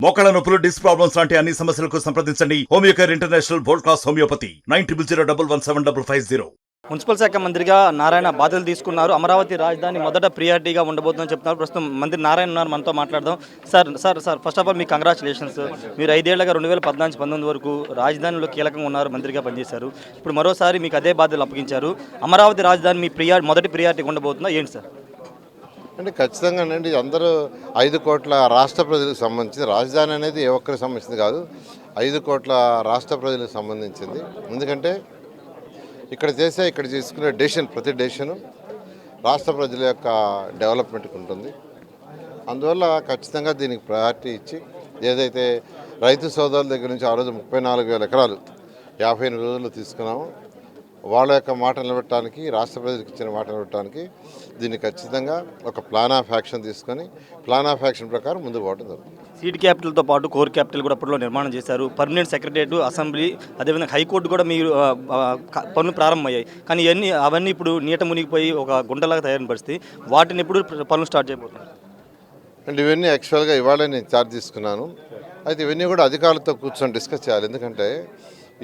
మోకాళ్ళ నొప్పులు, disc problems లాంటి అన్ని సమస్యలకు సంప్రదించండి Homeocare international world class homeopathy 9001175550. Municipal శాఖ మంత్రిగా నారాయణ బాధ్యతలు తీసుకున్నారు. అమరావతి రాజధాని మొదట ప్రియారిటీగా ఉండబోతుందని చెప్తున్నారు. ప్రస్తుతం మంత్రి నారాయణ ఉన్నారు, మనతో మాట్లాడదాం. సార్ ఫస్ట్ ఆఫ్ ఆల్ మీకు కంగ్రాచులేషన్స్. మీరు 5 ఏళ్లుగా 2014-19 వరకు రాజధానిలో కీలకంగా ఉన్నారు, మంత్రిగా పనిచేశారు. ఇప్పుడు మరోసారి మీకు అదే బాధ్యతలు అప్పగించారు. అమరావతి రాజధాని మీ మొదటి ప్రియారిటీగా ఉండబోతుందా ఏంటి సార్? అంటే ఖచ్చితంగానండి, అందరూ 5 కోట్ల రాష్ట్ర ప్రజలకు సంబంధించింది. రాజధాని అనేది ఏ ఒక్కరికి సంబంధించింది కాదు, 5 కోట్ల రాష్ట్ర ప్రజలకు సంబంధించింది. ఎందుకంటే ఇక్కడ తీసుకునే డెసిషన్, ప్రతి డెసిషను రాష్ట్ర ప్రజల యొక్క డెవలప్మెంట్కి ఉంటుంది. అందువల్ల ఖచ్చితంగా దీనికి ప్రయారిటీ ఇచ్చి, ఏదైతే రైతు సోదరుల దగ్గర నుంచి ఆ రోజు 34,000 ఎకరాలు 58 రోజుల్లో తీసుకున్నాము, వాళ్ళ యొక్క మాట నిలబెట్టడానికి, రాష్ట్ర ప్రజలకు ఇచ్చిన మాట నిలబెట్టడానికి దీన్ని ఖచ్చితంగా ఒక ప్లాన్ ఆఫ్ యాక్షన్ తీసుకొని ప్లాన్ ఆఫ్ యాక్షన్ ప్రకారం ముందుకు పోవడం జరుగుతుంది. సీట్ క్యాపిటల్తో పాటు కోర్ క్యాపిటల్ కూడా అప్పట్లో నిర్మాణం చేశారు. పర్మనెంట్ సెక్రటరియట్, అసెంబ్లీ, అదేవిధంగా హైకోర్టు కూడా మీరు పనులు ప్రారంభమయ్యాయి. కానీ అవన్నీ ఇప్పుడు నీట మునిగిపోయి ఒక గుండెలాగా తయారైన పరిస్థితి. వాటిని ఎప్పుడు పనులు స్టార్ట్ చేయబోతున్నారు? అండ్ ఇవన్నీ యాక్చువల్గా ఇవాళ నేను ఛార్జ్ తీసుకున్నాను. అయితే ఇవన్నీ కూడా అధికారులతో కూర్చొని డిస్కస్ చేయాలి. ఎందుకంటే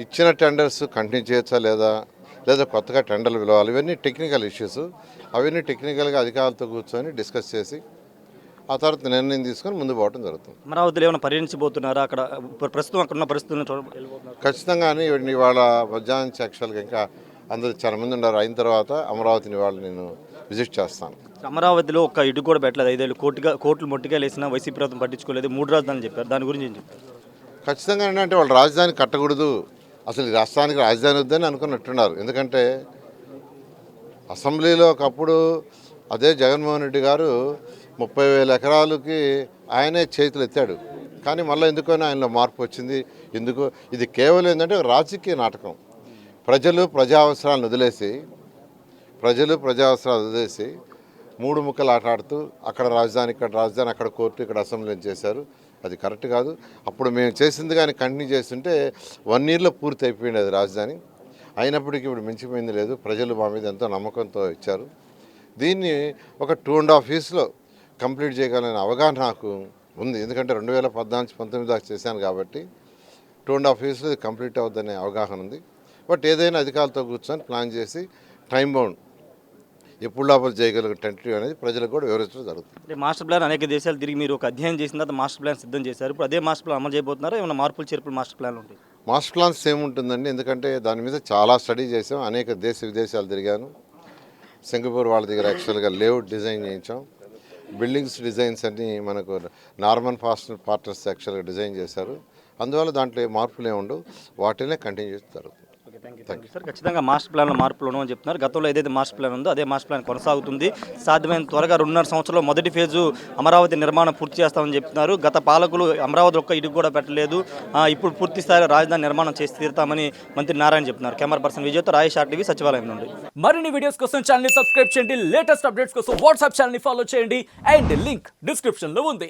ఇచ్చిన టెండర్స్ కంటిన్యూ చేయొచ్చా లేదా కొత్తగా టెండర్లు పిలవాలి, ఇవన్నీ టెక్నికల్ ఇష్యూస్. అవన్నీ టెక్నికల్గా అధికారులతో కూర్చొని డిస్కస్ చేసి ఆ తర్వాత నిర్ణయం తీసుకొని ముందు పోవడం జరుగుతుంది. అమరావతిలో ఏమైనా పర్యటించబోతున్నారా? అక్కడ ప్రస్తుతం అక్కడ ఉన్న పరిస్థితులను ఖచ్చితంగా ఇవాళ మధ్యాహ్నం యాక్చువల్గా ఇంకా అందరూ చాలా మంది ఉన్నారు. అయిన తర్వాత అమరావతిని ఇవాళ నేను విజిట్ చేస్తాను. అమరావతిలో ఒక్క ఇటు కూడా పెట్టలేదు. 5 ఏళ్ళు కోట్లు మొట్టిగా వేసినా వైసీపీ ప్రభుత్వం పట్టించుకోలేదు. 3 రాజధానులు చెప్పారు, దాని గురించి ఏం చెప్తారు? ఖచ్చితంగా ఏంటంటే వాళ్ళు రాజధాని కట్టకూడదు, అసలు ఈ రాష్ట్రానికి రాజధాని వద్దని అనుకున్నట్టున్నారు. ఎందుకంటే అసెంబ్లీలో ఒకప్పుడు అదే జగన్మోహన్ రెడ్డి గారు 30,000 ఎకరాలకి ఆయనే చేతులు ఎత్తాడు. కానీ మళ్ళీ ఎందుకని ఆయనలో మార్పు వచ్చింది. ఎందుకు? ఇది కేవలం ఏంటంటే రాజకీయ నాటకం. ప్రజలు ప్రజా అవసరాలను వదిలేసి 3 ముక్కలు ఆట ఆడుతూ అక్కడ రాజధాని, ఇక్కడ రాజధాని, అక్కడ కోర్టు, ఇక్కడ అసెంబ్లీ చేశారు. అది కరెక్ట్ కాదు. అప్పుడు మేము చేసింది కానీ కంటిన్యూ చేస్తుంటే 1 ఇయర్లో పూర్తి అయిపోయింది అది రాజధాని. అయినప్పటికీ ఇప్పుడు మించిపోయింది లేదు. ప్రజలు మా మీద ఎంతో నమ్మకంతో ఇచ్చారు. దీన్ని ఒక 2.5 ఇయర్స్లో కంప్లీట్ చేయగలనే అవగాహన నాకు ఉంది. ఎందుకంటే 2014-19 దాకా చేశాను కాబట్టి 2.5 ఇయర్స్లో ఇది కంప్లీట్ అవుద్దనే అవగాహన ఉంది. బట్ ఏదైనా అధికారులతో కూర్చొని ప్లాన్ చేసి టైం బౌండ్ ఎప్పుడు లోపల చేయగలిగే టెంటరీ అనేది ప్రజలకు కూడా వివరించడం జరుగుతుంది. మాస్టర్ ప్లాన్ అనేక దేశాలు తిరిగి మీరు ఒక అధ్యయనం చేసిన తర్వాత మాస్టర్ ప్లాన్ సిద్ధం చేశారు. ఇప్పుడు అదే మాస్టర్ ప్లాన్ అమలు చేయబోతున్నారా? ఏమైనా మార్పులు చేర్పులు మాస్టర్ ప్లాన్ ఉంటాయి? మాస్టర్ ప్లాన్ సేమ్ ఉంటుందండి. ఎందుకంటే దాని మీద చాలా స్టడీ చేసాం, అనేక దేశ విదేశాలు తిరిగాను. సింగపూర్ వాళ్ళ దగ్గర యాక్చువల్గా లేఅవుట్ డిజైన్ చేయించాం. బిల్డింగ్స్ డిజైన్స్ అన్నీ మనకు నార్మన్ పార్ట్నర్స్ యాక్చువల్గా డిజైన్ చేశారు. అందువల్ల దాంట్లో మార్పులు ఏమి ఉండవు, వాటినే కంటిన్యూ చేస్తారు. సార్, ఖచ్చితంగా మాస్టర్ ప్లాన్లో మార్పులు ఉండవని చెప్తున్నారు. గతంలో ఏదైతే మాస్టర్ ప్లాన్ ఉందో అదే మాస్టర్ ప్లాన్ కొనసాగుతుంది. సాధ్యమైన త్వరగా 2.5 సంవత్సరంలో మొదటి ఫేజు అమరావతి నిర్మాణం పూర్తి చేస్తామని చెప్తున్నారు. గత పాలకులు అమరావతి ఒక్క ఇటుకు కూడా పెట్టలేదు. ఇప్పుడు పూర్తి స్థాయిలో రాజధాని నిర్మాణం చేసి తీరుతామని మంత్రి నారాయణ చెప్తున్నారు. కెమెరా పర్సన్ విజయ్తో రాయేష్ RTV, సచివాలయం నుండి. మరిన్ని వీడియోస్ కోసం ఛానల్ ని సబ్స్క్రైబ్ చేయండి. లేటెస్ట్ అప్డేట్స్ కోసం వాట్సాప్ ఛానల్ ని ఫాలో చేయండి. అండ్ లింక్ డిస్క్రిప్షన్ లో ఉంది.